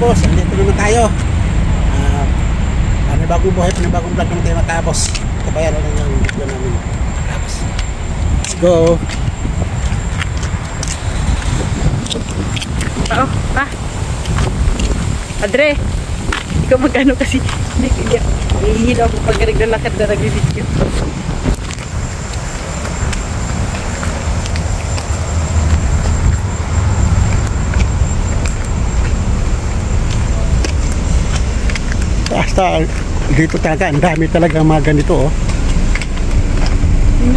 boss, andito naman tayo. Panibagong buhay, panibagong vlog naman tayo mga boss. Tabayan lang yung video namin mga boss. Let's go. Oo, pa. Adre, ikaw magano kasi hindi ako pag naglalakad na nag-video. Basta dito talaga, ang dami talaga mga ganito oh. 1908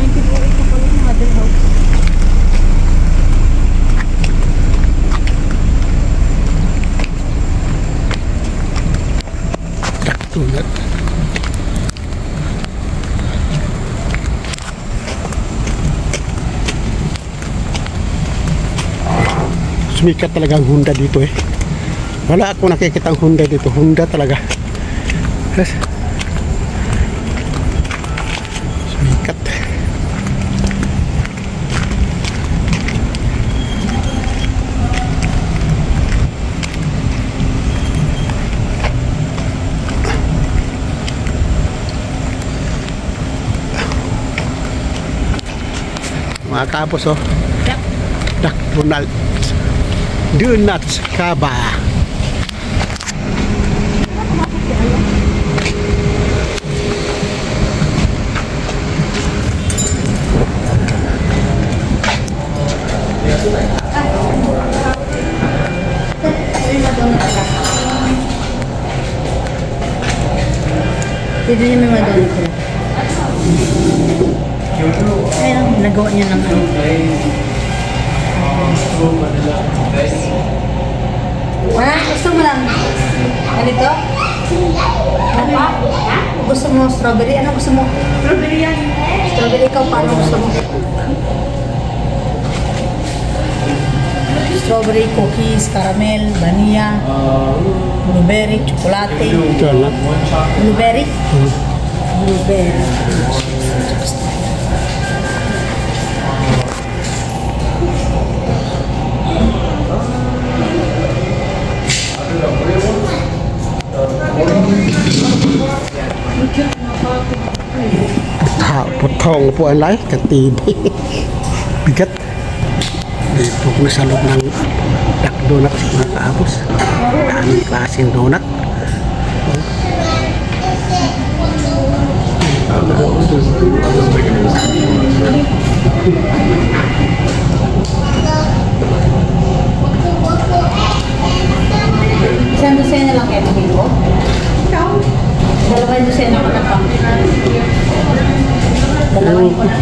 na pala yung mother house. Tulad. Sumikat talaga ang Honda dito eh. Wala ako nakikita ang Honda dito. Honda talaga. Yes. Sumikat. Mga kapos oh. McDonald's Donuts Kaba. Dito niya may madonut sila. Ayun, nagawa niya ng ano. Gusto mo lang ganito? Ano pa? Gusto mo strawberry? Ano gusto mo? Strawberry yan. Strawberry, ikaw paano gusto mo? Strawberry, cookies, caramel, vanilla, blueberry, chocolate. Blueberry? Blueberry. Putong po ang lahi, katibi. Bigat. Dito ko sa loob ng donut mga kaabos. Daming klaseng donut. Isang dosena lang kayo dito? Ikaw? Dalawang dosena ko na pa. Dalawang ko na.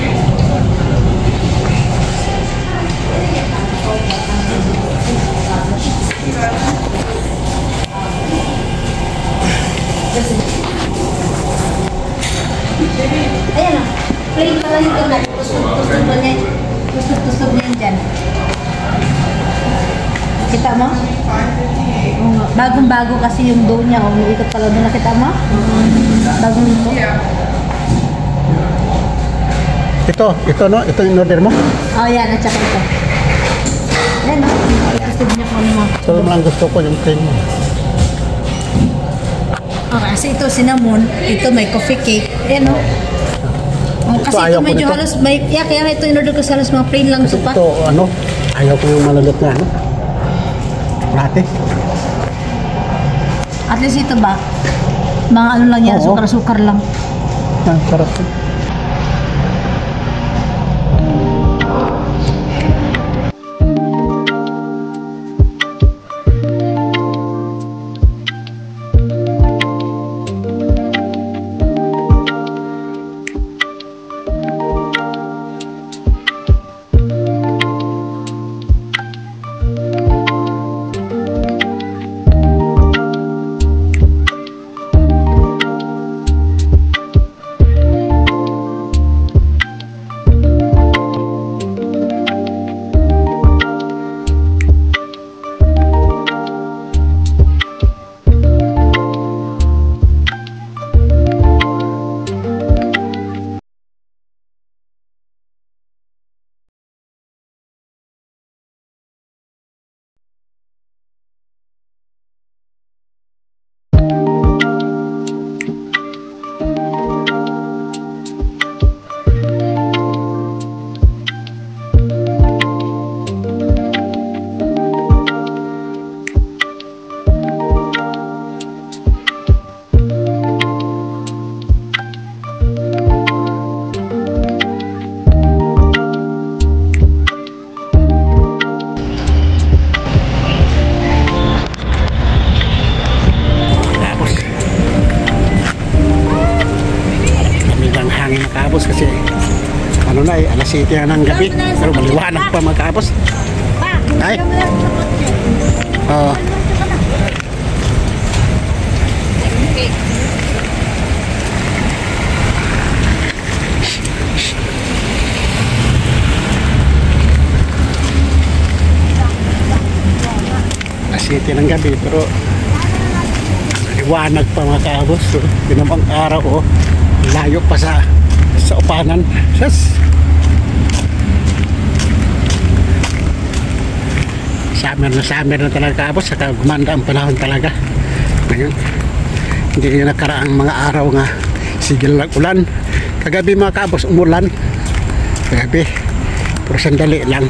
Ayan o. Plain pala yung donut. Tusog niya dyan. Kita mo? Bagong-bago kasi yung dough niya. Umiikot pala doon. Nakita mo? Bagong ito. Ito no? Ito yung order mo? Oh, yan. At saka ito. Ayan o. Tusog niya kung ano mo. So, lang gusto ko yung plain mo. Okay, kasi ito cinnamon. Ito may coffee cake. Ayan o. Kasi ito medyo halos may... Yeah, kaya ito in-order ko sa halos mga plain lang kasi sopa. Ito ano? Ayaw ko yung malalat na ano? Latte. At least ito ba? Mga ano lang yan, sukar-sukar lang. Sarap. kaabos kasi ano na eh, alas 7 na ng gabi. Pero maliwanag pa mga kaabos. Ay. Alas 7 ng gabi pero maliwanag pa mga kaabos. So, pinamang araw layo pa sa upanan. Yes. Summer na talaga kaabos, saka gumanda ang panahon talaga. Ngayon, hindi nakaraang mga araw nga sigil ng ulan. Kagabi mga kaabos umulan. Kagabi, pero sandali lang.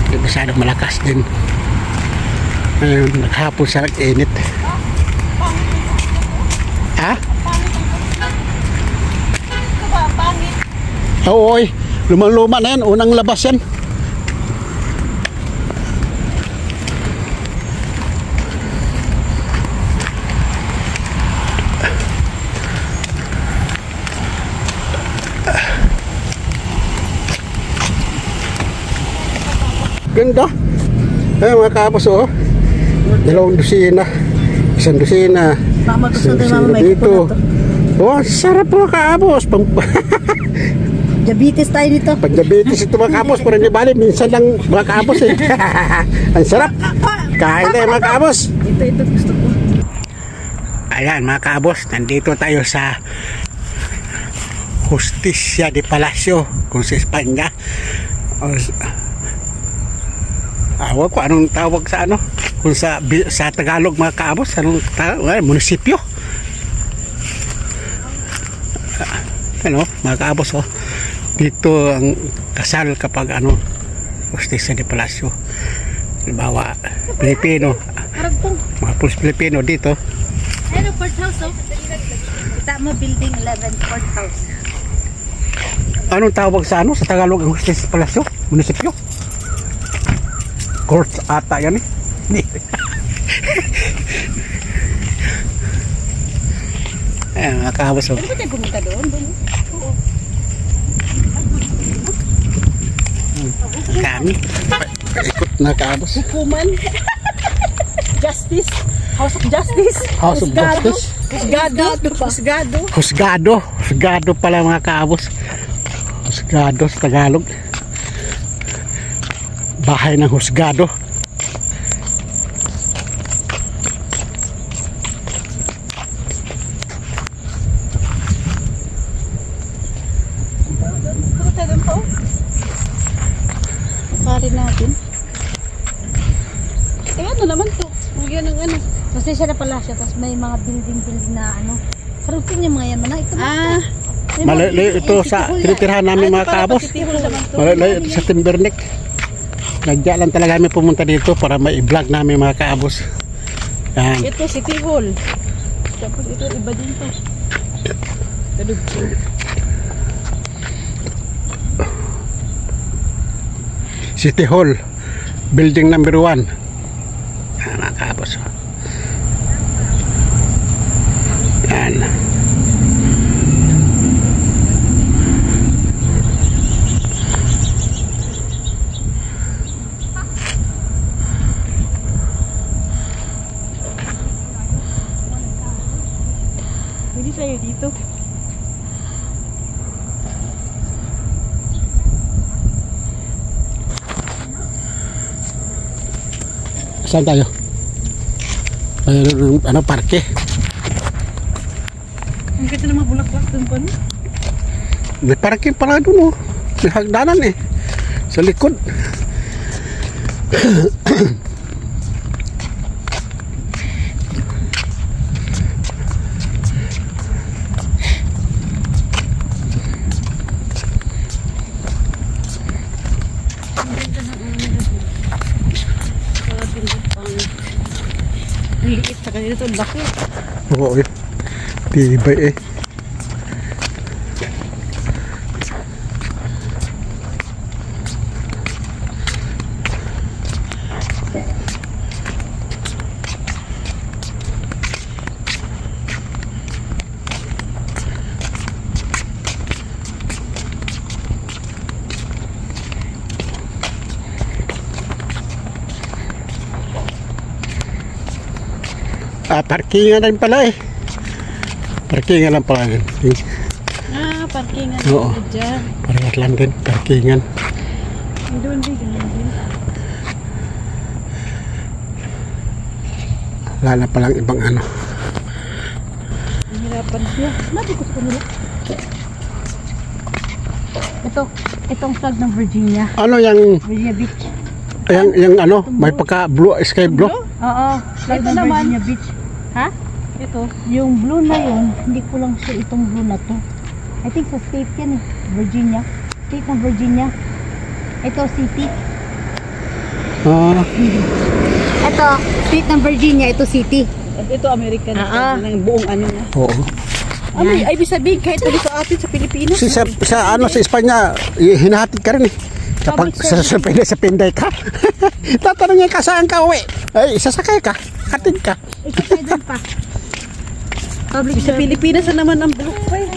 Hindi masyadong malakas din. Ngayon, naghapon sa nag-init. Ha? Oo, lumang-luma na yan. Unang labas yan. Ganda. Ay mga kapos dalawang dosina. Isang dosina. Mama gusto din mama may dito. Sarap mga kapos. Diabetes tayo dito. Pag diabetes ito mga kapos, pero hindi bali, minsan lang mga kapos eh. Ang sarap. Kain tayo mga kapos. Ito gusto ko. Ayan mga kapos, nandito tayo sa Justicia de Palacio, kung sa Espanya. Awag ko anong tawag sa ano, kung sa Tagalog mga kaabos, anong tawag, munisipyo. Ano mga kaabos dito ang kasal kapag ano, Justicia de Palacio. Halimbawa Pilipino, mga pulis Pilipino dito. Ano, courthouse kita mo building 11 courthouse. Anong tawag sa ano, sa Tagalog ang Justicia de Palacio, munisipyo? Court ata yan eh. Ayan mga kahabos Ano ba tayo pumunta doon? Oo. Kami ikot na kahabos. Hukuman. Justice. House of Justice. House of Justice. Husgado pala mga kahabos. Husgado sa Tagalog. Bahay ng husgado. Pakarin natin. Ano naman to? Yan ang ano. Kasi siya na pala siya. Tapos may mga building na ano. Karutin yung mga yan man. Ito Malalayo ito sa tinitirhan namin mga kaabos. Malalayo ito sa Timberneck. Nagdya lang talaga kami pumunta dito para ma-vlog namin mga kaabos. Yan. Ito City Hall. Tapos ito iba din to. City Hall, building number 1. Yan mga kaabos. Yan. Pwede tayo dito. Saan tayo? Ano, parke? Ang ganda ng mga bulaklak doon pa no? May parke pala doon may hagdanan eh. Sa likod. Liit sa kanila ito, laki. Oo eh. Tibay eh. Parkingan rin pala eh. Parkingan lang pala yun. Parkingan Oo. dyan. Parehas lang din, parkingan. Doon din, ganun din. Wala na palang ibang ano. Hirapan siya. Nabikot ko nila. Itong flag ng Virginia. Ano yung, Virginia Beach. yung ano, may pagka blue, sky blue? Oo. Flag ng Virginia Beach. Ha? Ito. Yung blue na yun, hindi ko lang sure itong blue na to. I think sa state yan eh. Virginia. State ng Virginia. Ito, city. Ito, state ng Virginia. Ito, city. Ito American ng buong ano na. Oo. Ano, ay ibig sabihin kahit dito atin sa Pilipinas. Sa ano, sa Espanya, hinahatid ka rin eh. Sa Pinday ka. Tatanungin ka saan ka uwi. Ay, sasakay ka. Hatid ka. Ikatay doon pa. Public Sa Pilipinas na naman ang bulok pa eh.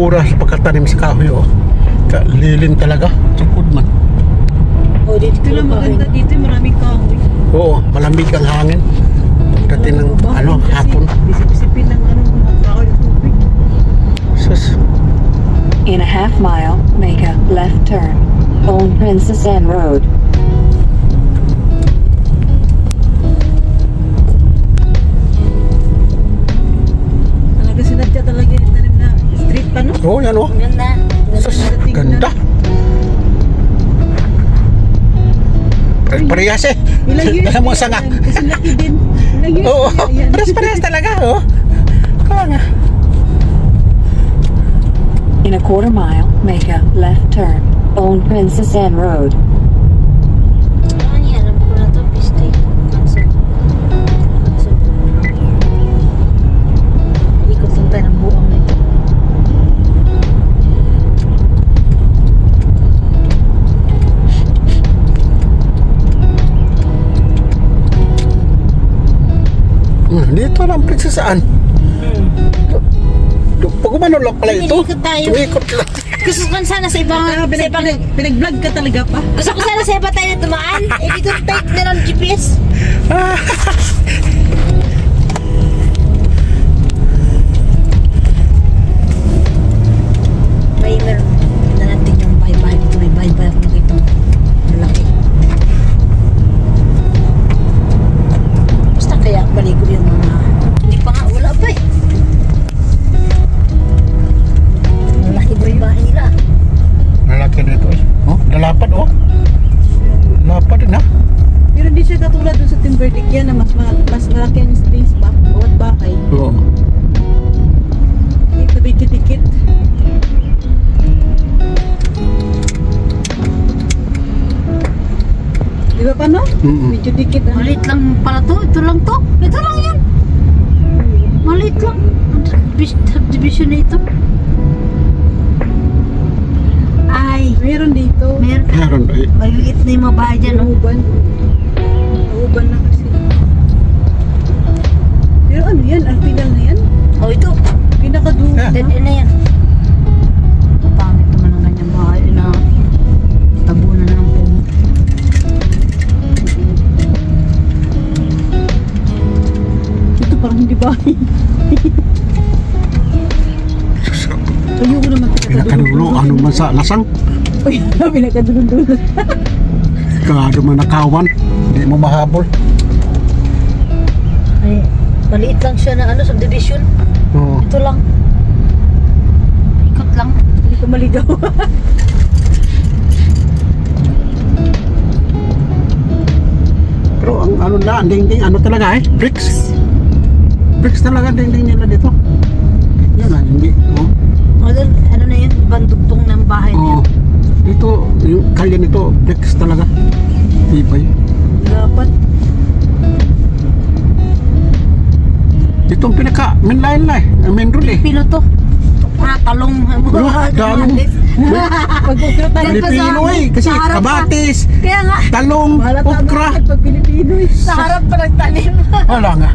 oras pagkatanim sa kahoy, oh. Lilin talaga, sukod man. Oh, dito lang maganda dito, maraming kahoy. Oo, malamig ang hangin. Pagdating ng hapon. Bisip-bisipin ng kahoy at tubig. Sus. In a half mile, make a left turn. Old Princess Anne Road. parehas eh. Ilang years Alam mo na sanga. yan. Kasi laki din. Ilang years Oo, na yan. parehas talaga, oh. Kaya nga. In a quarter mile, make a left turn on Princess Anne Road. Ano yan? Alam ko na to. Mistake. Cancel. Cancel. Ikot lang tayo ng buong na ito. Dito lang Princess Anne. Pag umano lang pala ito. Ikot tayo. Ikot lang. Gusto ko sana sa ibang... Pinag-vlog ka talaga pa. Gusto ko sana sa iba tayo na tumaan. Eh, dito type na ng GPS. May meron na natin yung bye-bye dito. May bye-bye ako dito. Malaki. Basta kaya baligo yung mga... Hindi pa nga, wala pa eh. Malaki ba yung bahay nila? Lalaki dito eh. Oh, lalapad oh. Lapad din ha. Pero hindi siya katulad dun sa Timberlake yan na mas malaki ang space ba? Bawat bahay. Oo. Ito dikit-dikit. Di ba paano? Medyo dikit ah. Maliit lang pala to. Ito lang to. Ito lang yan. Maliit lang. Subdivision na ito. Ay. Meron dito. Meron eh. Maliit na yung mga bahay dyan. Oh. Nauban. Nauban na kasi. Pero ano yan? Ang final na yan? Oh, ito. Pinakadulo. Yeah. Dead end na yan. Pangit naman ang kanyang bahay na tabunan ng puno. Ito parang hindi bahay. Ayoko naman Pinakadulo, ano man sa lasang. Uy, pinakadulo. Kado man nakawan. Hindi mo mahabol. Ay, maliit lang siya na ano, subdivision. Oo. Ito lang. Ikot lang. Hindi ko maligaw. Pero ang ano na, ang dingding, ano talaga eh? Bricks. Bricks talaga ang dingding nila dito. Yan na, hindi. Oh. Ano na yan? Ibang dugtong ng bahay na Oo. yan. Dito, yung kalye nito, bricks talaga. Tibay. Dapat. Ito ang pinaka, main line na eh. Main road eh. Pilo to. Talong. Talong. Pag-ukra tayo. Pilipino eh. Kasi sa harap kabatis, Kaya nga, talong, Malata okra. naman pag Pilipino eh. sa harap pa nagtanim. Wala nga.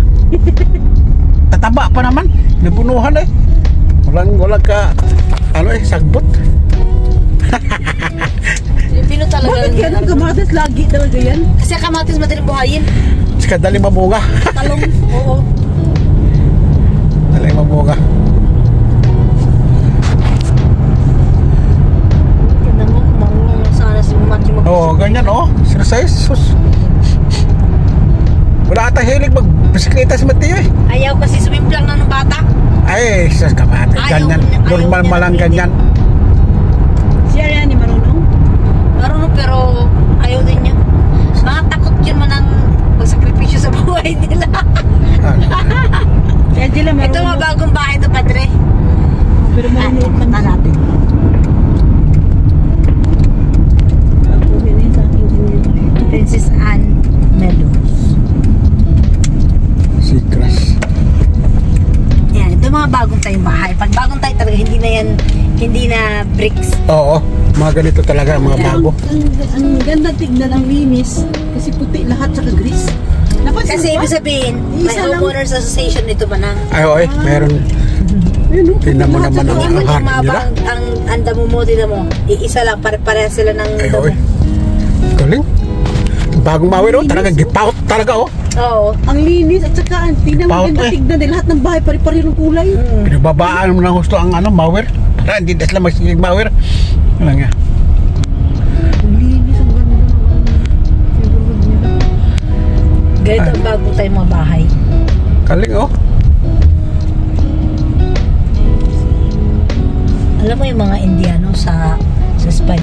Tataba pa naman. Nabunuhan eh. Walang ka, ano eh, sagbot. Pilipino talaga. Bakit kaya nung kamatis lagi talaga yan? Kasi kamatis madaling buhayin. Saka dali mamunga. Talong. Oo. Dali mamunga. Tignan mo, marunong sana si Matthew mag- Oo, ganyan oh. Exercise. Sus. Wala ata hilig mag-bisikleta si Mateo eh. Ayaw kasi sumimplang na ng bata. Ay, sus kapatid. Ganyan. Normal niya malang ng ganyan. Siya yan ni Marunong. Marunong pero ayaw din niya. Mga takot yun man ang magsakripisyo sa buhay nila. Kaya sila Ito Marunong. mga bagong bahay ito, Padre. Pero Marunong Punta man natin. Ako yun sa aking inyo. Princess Anne Meadows. Si Crush. Yan, ito mga bagong tayong bahay. Pag bagong tayo talaga, hindi na bricks. Oo. Mga ganito talaga, mga bago. Ang ganda tignan, ang linis. Kasi puti lahat saka gris. Napansin Kasi mo ba? ibig sabihin, may Isa lang. homeowners association nito ba nang? Ay, oo eh. Meron. Ayun, no? Tingnan mo Lahat naman saka ang Hindi mo hard mababa nila. ang damo mo, tignan mo. Iisa lang, pare-pareha sila ng Ay, damo. oo eh. Galing. Bagong mawin oh. Talaga, gipout talaga oh. Oo. Ang linis at saka ang tignan mo Paut ganda eh. tignan din lahat ng bahay pare-pareho ng kulay. Pinababaan mo ng gusto ang ano, mower. Para hindi na sila magsigig mower. Ano nga. Ang linis ang ganda ng neighborhood nila. Ganito ang bagong tayong mga bahay. Galing oh. Alam mo yung mga Indiano sa Spanish